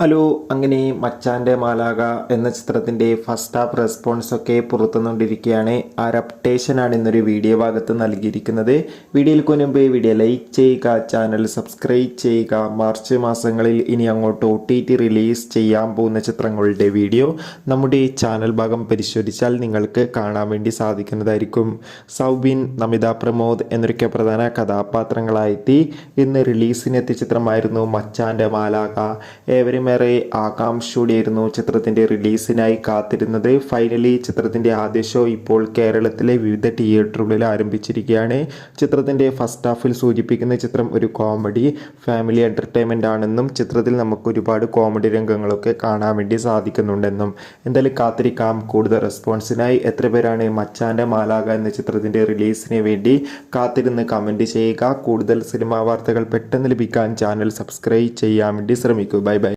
Hello, അങ്ങനെ മച്ചാൻ്റെ മാലാക എന്ന ചിത്രത്തിൻ്റെ ഫസ്റ്റ് ഹാഫ് റെസ്പോൺസ് ഒക്കെ പുറത്തുനിന്നുകൊണ്ടിരിക്കുകയാണ്. ആ ഒരു അപ്ഡേഷനാണ് ഇന്നൊരു വീഡിയോ ഭാഗത്ത് നൽകിയിരിക്കുന്നത്. വീഡിയോയിൽ മുൻപ് വീഡിയോ ലൈക്ക് ചെയ്യുക, ചാനൽ സബ്സ്ക്രൈബ് ചെയ്യുക. മാർച്ച് മാസങ്ങളിൽ ഇനി അങ്ങോട്ട് OTT റിലീസ് ചെയ്യാൻ പോകുന്ന ചിത്രങ്ങളുടെ വീഡിയോ നമ്മുടെ ചാനൽ ഭാഗം പരിശോധിച്ചാൽ നിങ്ങൾക്ക് കാണാൻ വേണ്ടി സാധിക്കുന്നതായിരിക്കും. സൗബിൻ, നമിത പ്രമോദ് എന്നൊക്കെ പ്രധാന കഥാപാത്രങ്ങളായെത്തി ഇന്ന് റിലീസിനെത്തിയ ചിത്രമായിരുന്നു മച്ചാൻ്റെ മാലാക. ഏവരും ആകാംക്ഷയോടെയായിരുന്നു ചിത്രത്തിൻ്റെ റിലീസിനായി കാത്തിരുന്നത്. ഫൈനലി ചിത്രത്തിൻ്റെ ആദ്യ ഷോ ഇപ്പോൾ കേരളത്തിലെ വിവിധ തിയേറ്ററുകളിൽ ആരംഭിച്ചിരിക്കുകയാണ്. ചിത്രത്തിൻ്റെ ഫസ്റ്റ് ഹാഫിൽ സൂചിപ്പിക്കുന്ന ചിത്രം ഒരു കോമഡി ഫാമിലി എൻ്റർടൈൻമെൻ്റ് ആണെന്നും ചിത്രത്തിൽ നമുക്ക് ഒരുപാട് കോമഡി രംഗങ്ങളൊക്കെ കാണാൻ വേണ്ടി സാധിക്കുന്നുണ്ടെന്നും. എന്തായാലും കാത്തിരിക്കാം കൂടുതൽ റെസ്പോൺസിനായി. എത്ര പേരാണ് മച്ചാൻ്റെ മാലാക എന്ന ചിത്രത്തിൻ്റെ റിലീസിന് വേണ്ടി കാത്തിരുന്ന് കമൻറ്റ് ചെയ്യുക. കൂടുതൽ സിനിമാ വാർത്തകൾ പെട്ടെന്ന് ലഭിക്കാൻ ചാനൽ സബ്സ്ക്രൈബ് ചെയ്യാൻ വേണ്ടി ശ്രമിക്കൂ. Bye bye.